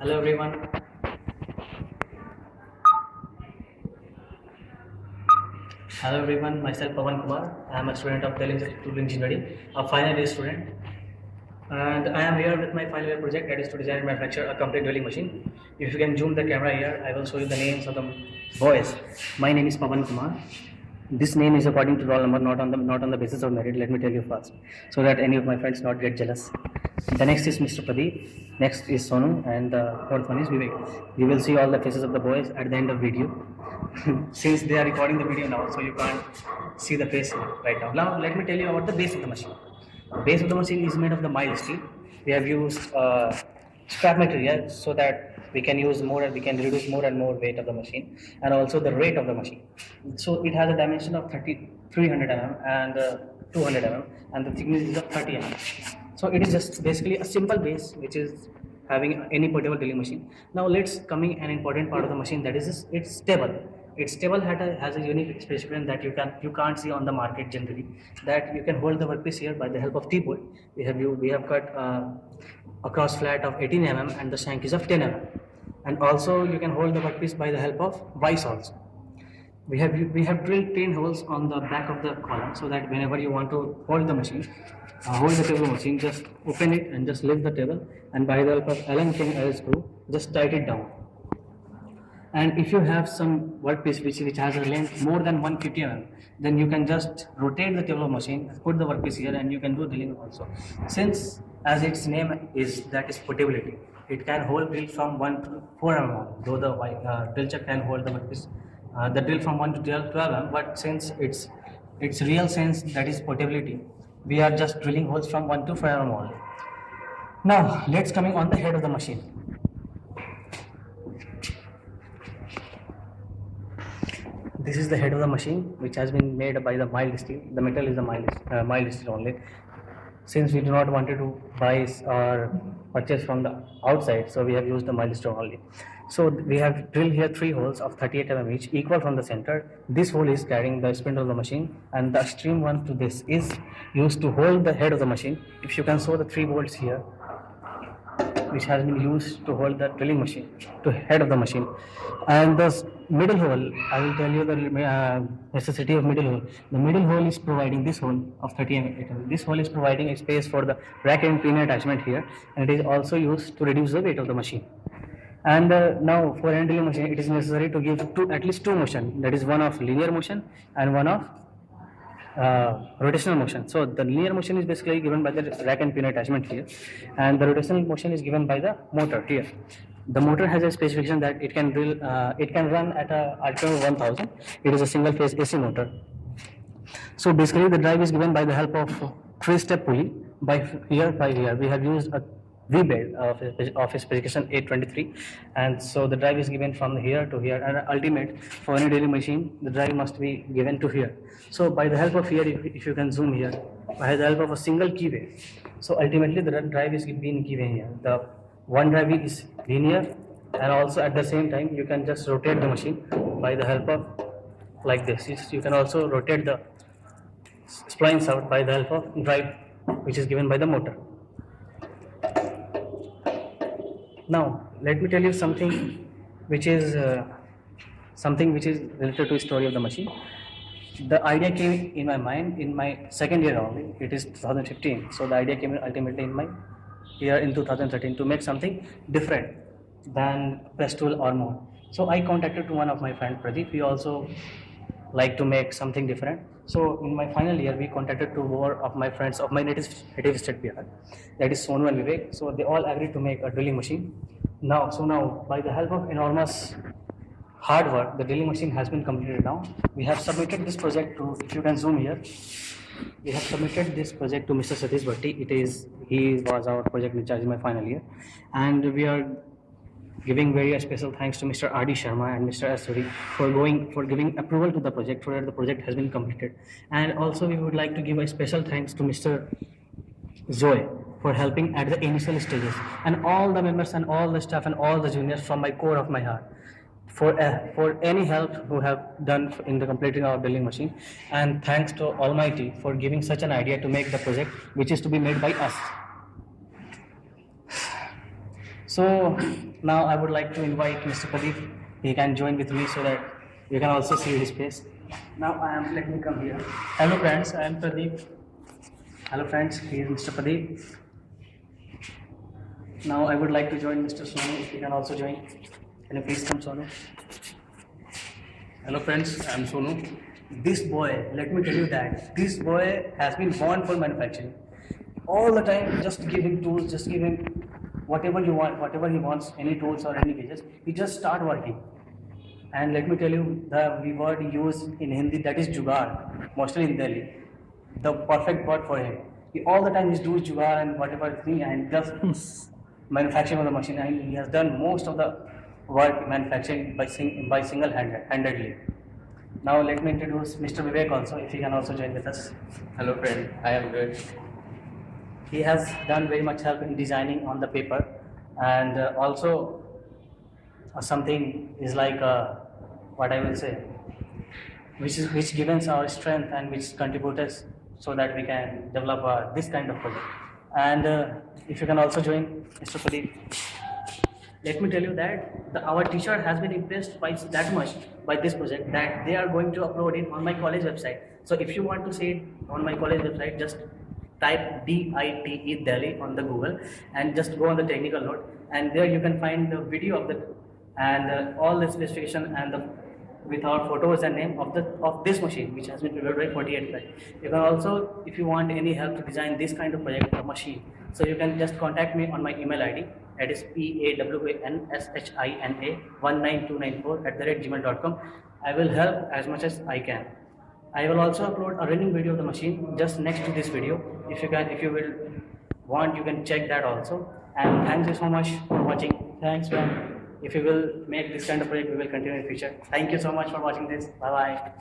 Hello everyone. Hello everyone. Myself Pawan Kumar. I am a student of Delhi Institute of Engineering, a final year student, and I am here with my final year project, that is to design and manufacture a complete drilling machine. If you can zoom the camera here, I will show you the names of the boys. My name is Pawan Kumar. This name is according to roll number, not on the basis of merit. Let me tell you first, so that any of my friends not get jealous. The next is Mr. Pradeep. Next is Sonu, and the fourth one is Vivek. You will see all the faces of the boys at the end of video. Since they are recording the video now, so you can't see the face right now. Now let me tell you about the base of the machine. The base of the machine is made of the mild steel. We have used scrap material so that we can use more and we can reduce more and more weight of the machine, and also the rate of the machine. So it has a dimension of 300 mm and 200 mm, and the thickness is of 30 mm. So it is just basically a simple base which is having any portable drilling machine. Now let's coming an important part of the machine, that is its table. Its table has a unique specification that you can't see on the market generally. That you can hold the workpiece here by the help of T-bolt. We have cut a cross flat of 18 mm and the shank is of 10 mm. And also you can hold the workpiece by the help of vice also. We have drilled 10 holes on the back of the column, so that whenever you want to hold the machine, hold the table machine, just open it and just lift the table, and by the help of Allen key screw, just tighten it down. And if you have some workpiece which has a length more than 150 mm, then you can just rotate the table machine, put the workpiece here, and you can do drilling also. Since as its name is, that is portability, it can hold drill from 1 to 4 mm, though the drill chuck can hold the workpiece, the drill from 1 to 12 mm, but since its real sense, that is portability, we are just drilling holes from 1 to 5 mm only. Now let's coming on the head of the machine. This is the head of the machine, which has been made by the mild steel. The metal is the mild steel only. Since we do not wanted to buy or purchase from the outside, so we have used the mild steel only. So we have drilled here 3 holes of 38 mm each, equal from the center. This hole is carrying the spindle of the machine, and the extreme one to this is used to hold the head of the machine. If you can show the 3 bolts here, which has been used to hold the drilling machine to head of the machine. And the middle hole, I will tell you the necessity of middle hole. The middle hole is providing this hole of 30 mm. This hole is providing a space for the rack and pin attachment here, and it is also used to reduce the weight of the machine. And now for an drilling machine, it is necessary to give at least 2 motion, that is one of linear motion and one of rotational motion. So the linear motion is basically given by the rack and pin attachment here, and the rotational motion is given by the motor here. The motor has a specification that it can run at a RPM of 1000. It is a single phase AC motor. So basically the drive is given by the help of 3-step pulley. By here we have used a V-bed of specification 823, and so the drive is given from here to here, and ultimate for any drilling machine the drive must be given to here. So by the help of here, if you can zoom here, by the help of a single keyway, so ultimately the drive is being given here. The one drive is linear, and also at the same time you can just rotate the machine by the help of like this. You can also rotate the splines out by the help of drive, which is given by the motor. Now let me tell you something which is related to the story of the machine. The idea came in my mind in my second year only. It is 2015. So the idea came ultimately in my year in 2013 to make something different than press tool or more. So I contacted to one of my friend Pradeep. He also like to make something different. So in my final year, we contacted 2 more of my friends of my native state Bihar, that is Sonu and Vivek. So they all agreed to make a drilling machine. Now by the help of enormous hard work, the drilling machine has been completed now. We have submitted this project to, if you can zoom here, we have submitted this project to Mr. Satish Bhatti. He was our project in charge in my final year, and we are giving very special thanks to Mr. R.D. Sharma and Mr. S. Suri for giving approval to the project, so that the project has been completed. And also we would like to give a special thanks to Mr. Zoe for helping at the initial stages, and all the members and all the staff and all the juniors from my core of my heart for any help who have done in the completing our drilling machine. And thanks to Almighty for giving such an idea to make the project, which is to be made by us. So now I would like to invite Mr. Pradeep. He can join with me so that you can also see his face. Now let me come here. Hello friends, I am Pradeep. Hello friends, he is Mr. Pradeep. Now I would like to join Mr. Sonu. If you can also join. Can you please come, Sonu? Hello friends, I am Sonu. This boy, let me tell you that this boy has been born for manufacturing. All the time, just give him tools, just give him whatever you want, whatever he wants, any tools or any gadgets. He just start working. And let me tell you, the word used in Hindi, that is jugaad, mostly in Delhi. The perfect word for him. He all the time is doing jugaad and whatever thing and just manufacturing of the machine. And he has done most of the work manufacturing by single-handedly. Now let me introduce Mr. Vivek also, if he can also join with us. Hello friend, I am good. He has done very much help in designing on the paper, and also something is like what I will say, which gives us our strength and which contributes us so that we can develop this kind of project. And if you can also join Mr. Pradeep. Let me tell you that our teacher has been impressed by that much by this project that they are going to upload it on my college website. So if you want to see it on my college website, just type DITE Delhi on the Google and just go on the technical note, and there you can find the video of the and all the specification and with our photos and name of this machine which has been prepared by 48 guys. You can also, if you want any help to design this kind of project or machine, so you can just contact me on my email ID, that is PAWANSHINA19294@gmail.com. I will help as much as I can. I will also upload a running video of the machine just next to this video. If you will want, you can check that also. And thank you so much for watching. Thanks, man. If you will make this kind of project, we will continue in future. Thank you so much for watching this. Bye bye.